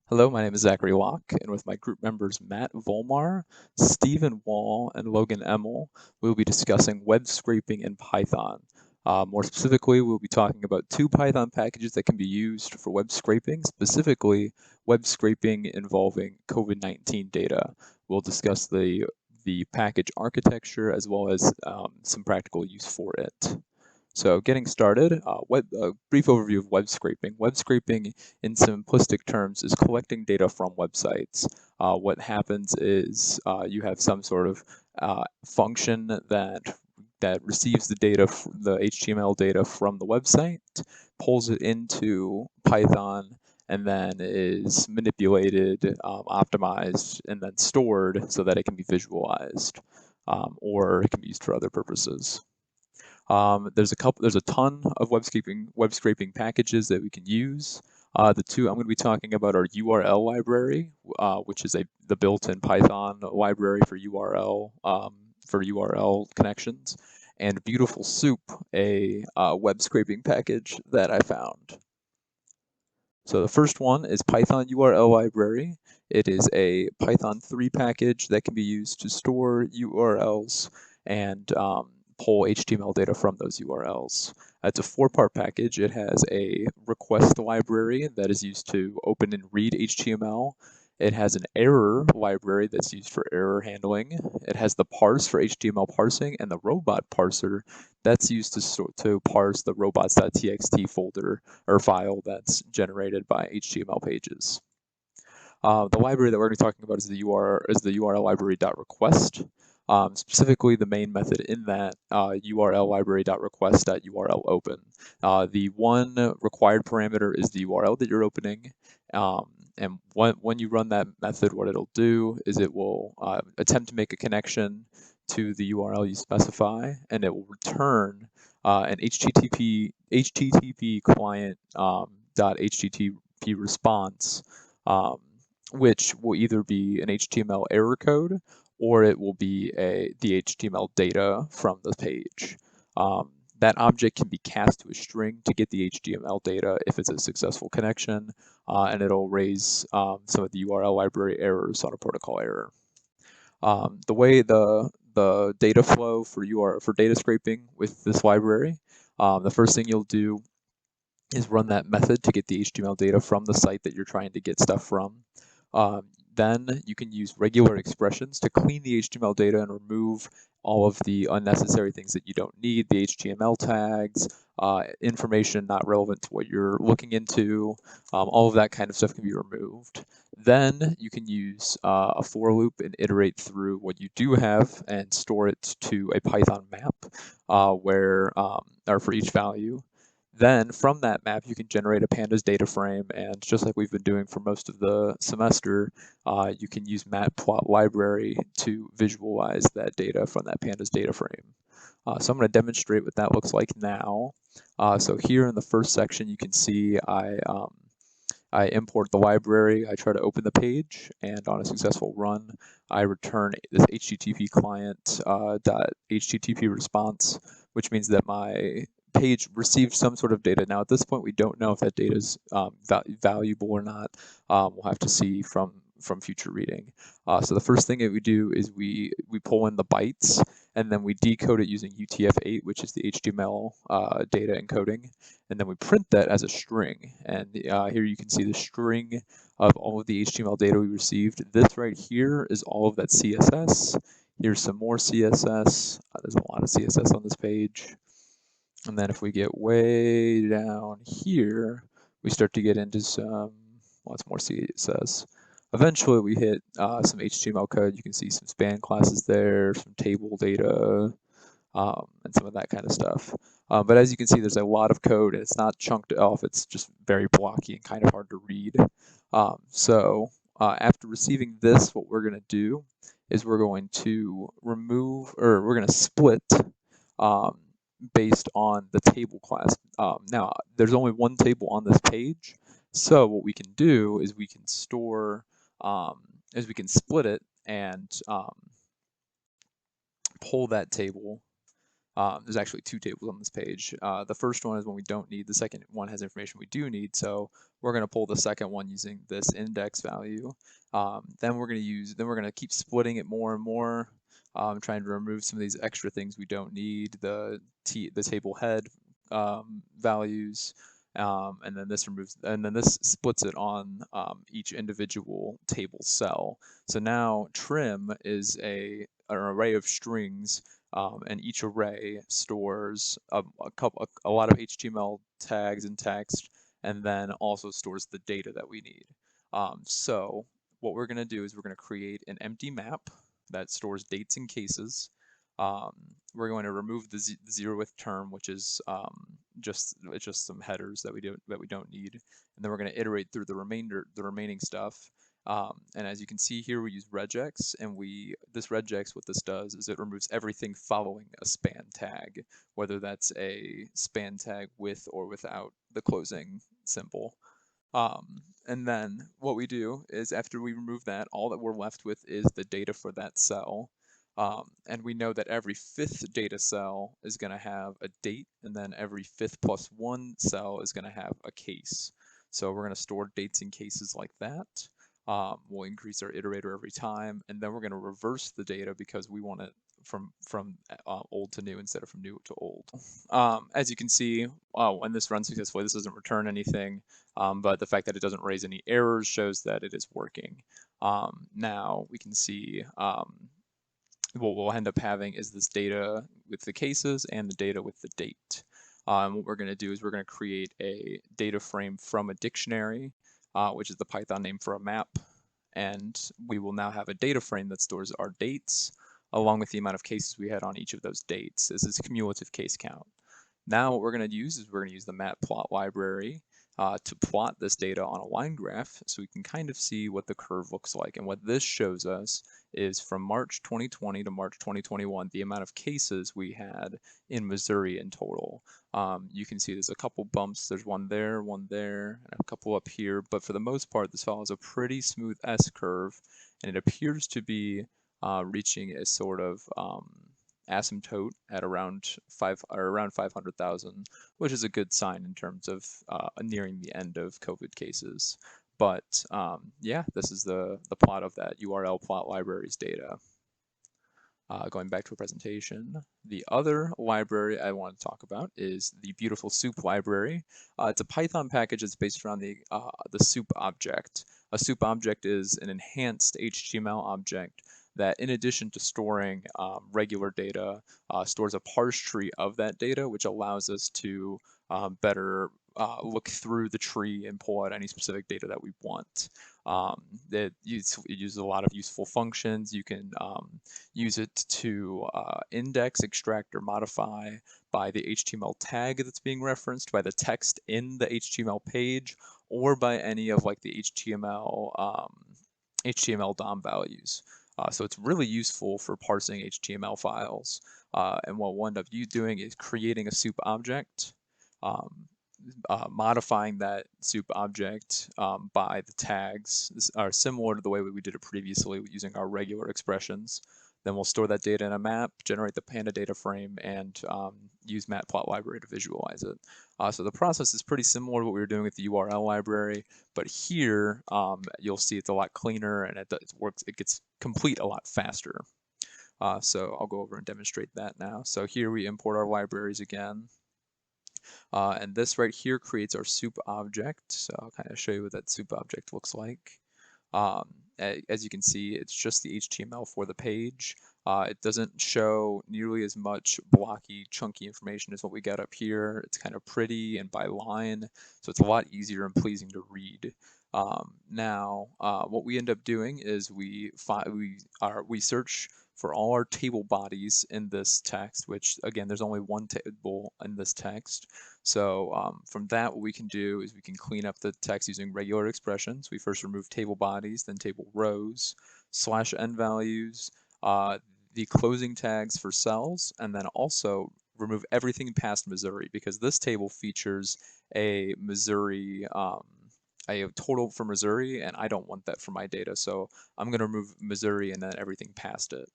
Hello, my name is Zachary Locke, and with my group members Matt Volmar, Stephen Wall, and Logan Emmel, we'll be discussing web scraping in Python. More specifically, we'll be talking about two Python packages that can be used for web scraping, specifically web scraping involving COVID-19 data. We'll discuss the package architecture as well as some practical use for it. So getting started, a brief overview of web scraping. Web scraping, in simplistic terms, is collecting data from websites. What happens is you have some sort of function that receives the data, the HTML data from the website, pulls it into Python, and then is manipulated, optimized, and then stored so that it can be visualized, or it can be used for other purposes. There's a ton of web scraping packages that we can use. The two I'm going to be talking about are URL library, which is the built-in Python library for URL connections, and Beautiful Soup, a web scraping package that I found. So the first one is Python URL library. It is a Python 3 package that can be used to store URLs and pull HTML data from those URLs. It's a 4-part package. It has a request library that is used to open and read HTML. It has an error library that's used for error handling. It has the parse for HTML parsing and the robot parser that's used to parse the robots.txt folder or file that's generated by HTML pages. The library that we're going to be talking about is the URL library.request. Specifically, the main method in that URL library.request.URL open. The one required parameter is the URL that you're opening. And when you run that method, what it'll do is it will attempt to make a connection to the URL you specify, and it will return an HTTP client .http response, which will either be an HTML error code or it will be the HTML data from the page. That object can be cast to a string to get the HTML data if it's a successful connection, and it'll raise some of the URL library errors on a protocol error. The way the data flow for data scraping with this library, the first thing you'll do is run that method to get the HTML data from the site that you're trying to get stuff from. Then you can use regular expressions to clean the HTML data and remove all of the unnecessary things that you don't need, the HTML tags, information not relevant to what you're looking into, all of that kind of stuff can be removed. Then you can use a for loop and iterate through what you do have and store it to a Python map or for each value. Then from that map, you can generate a pandas data frame, and just like we've been doing for most of the semester, you can use matplot library to visualize that data from that pandas data frame. So I'm going to demonstrate what that looks like now. So here in the first section, you can see I import the library, I try to open the page, and on a successful run, I return this HTTP client .http response, which means that my page received some sort of data. Now, at this point, we don't know if that data is valuable or not. We'll have to see from future reading. So the first thing that we do is we pull in the bytes, and then we decode it using UTF-8, which is the HTML data encoding, and then we print that as a string. And here you can see the string of all of the HTML data we received. This right here is all of that CSS. Here's some more CSS. There's a lot of CSS on this page. And then if we get way down here, we start to get into some lots more CSS. Eventually we hit some HTML code. You can see some span classes there, some table data, and some of that kind of stuff. But as you can see, there's a lot of code, and it's not chunked off. It's just very blocky and kind of hard to read. So after receiving this, what we're going to do is we're going to we're going to split based on the table class. Now, there's only one table on this page, so what we can do is we can store, we can split it and pull that table There's actually two tables on this page. The first one is when we don't need, the second one has information we do need, so we're going to pull the second one using this index value. Then we're going to keep splitting it more and more, trying to remove some of these extra things we don't need, the table head values, and then this splits it on each individual table cell. So now trim is an array of strings, and each array stores a lot of HTML tags and text, and then also stores the data that we need. So what we're going to do is we're going to create an empty map that stores dates and cases. We're going to remove the zeroth term, which is just some headers that we don't need, and then we're going to iterate through the remaining stuff. And as you can see here, we use regex, and this regex, what this does is it removes everything following a span tag, whether that's a span tag with or without the closing symbol. And then what we do is after we remove that, all that we're left with is the data for that cell. And we know that every fifth data cell is going to have a date, and then every fifth plus one cell is going to have a case. So we're going to store dates and cases like that. We'll increase our iterator every time, and then we're going to reverse the data because we want it from old to new instead of from new to old. As you can see, when this runs successfully, this doesn't return anything, but the fact that it doesn't raise any errors shows that it is working. Now we can see what we'll end up having is this data with the cases and the data with the date. What we're going to do is we're going to create a data frame from a dictionary, which is the Python name for a map, and we will now have a data frame that stores our dates along with the amount of cases we had on each of those dates. This is cumulative case count. Now what we're going to use is we're going to use the matplot library to plot this data on a line graph so we can kind of see what the curve looks like. And what this shows us is from March 2020 to March 2021, the amount of cases we had in Missouri in total. You can see there's a couple bumps. There's one there, and a couple up here. But for the most part, this follows a pretty smooth S-curve, and it appears to be reaching a sort of asymptote at around 500,000, which is a good sign in terms of nearing the end of COVID cases. But yeah, this is the plot of that URL plot library's data. Going back to a presentation, the other library I want to talk about is the beautiful soup library. It's a Python package that's based around the soup object. A soup object is an enhanced HTML object that, in addition to storing regular data, stores a parse tree of that data, which allows us to better look through the tree and pull out any specific data that we want. It uses a lot of useful functions. You can use it to index, extract, or modify by the HTML tag that's being referenced, by the text in the HTML page, or by any of like the HTML DOM values. So it's really useful for parsing HTML files. And what we'll end up doing is creating a soup object, modifying that soup object by the tags. This are similar to the way we did it previously using our regular expressions. Then we'll store that data in a map, generate the Panda data frame, and use Matplot library to visualize it. So the process is pretty similar to what we were doing with the URL library, but here you'll see it's a lot cleaner and it gets complete a lot faster. So I'll go over and demonstrate that now. So here we import our libraries again. And this right here creates our soup object. So I'll kind of show you what that soup object looks like. As you can see, it's just the HTML for the page. It doesn't show nearly as much blocky, chunky information as what we got up here. It's kind of pretty and by line, so it's a lot easier and pleasing to read. Now, what we end up doing is we search for all our table bodies in this text, which again, there's only one table in this text. So from that, what we can do is we can clean up the text using regular expressions. We first remove table bodies, then table rows, /n values, the closing tags for cells, and then also remove everything past Missouri, because this table features a Missouri, a total for Missouri, and I don't want that for my data. So I'm going to remove Missouri and then everything past it.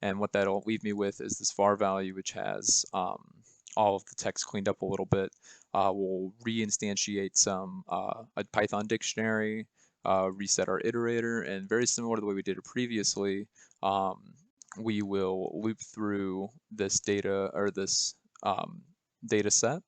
And what that'll leave me with is this var value, which has all of the text cleaned up a little bit. We'll reinstantiate a Python dictionary, reset our iterator, and very similar to the way we did it previously, we will loop through this data or this data set.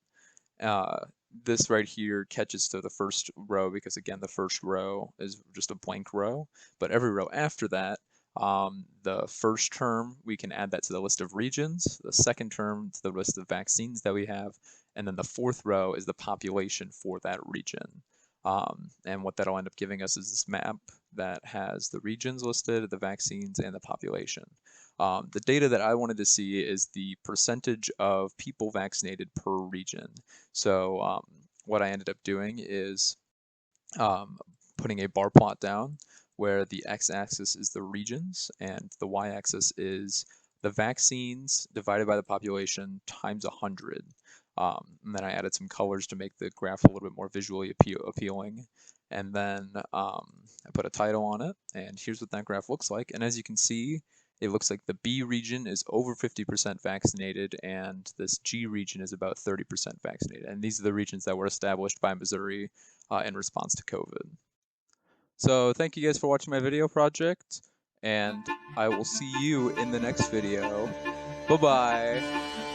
This right here catches to the first row because again, the first row is just a blank row, but every row after that, the first term, we can add that to the list of regions, the second term to the list of vaccines that we have, and then the fourth row is the population for that region. And what that'll end up giving us is this map that has the regions listed, the vaccines, and the population. The data that I wanted to see is the percentage of people vaccinated per region. So what I ended up doing is putting a bar plot down where the x-axis is the regions and the y-axis is the vaccines divided by the population times 100. And then I added some colors to make the graph a little bit more visually appealing. And then I put a title on it, and here's what that graph looks like. And as you can see, it looks like the B region is over 50% vaccinated, and this G region is about 30% vaccinated. And these are the regions that were established by Missouri in response to COVID. So thank you guys for watching my video project, and I will see you in the next video. Bye-bye.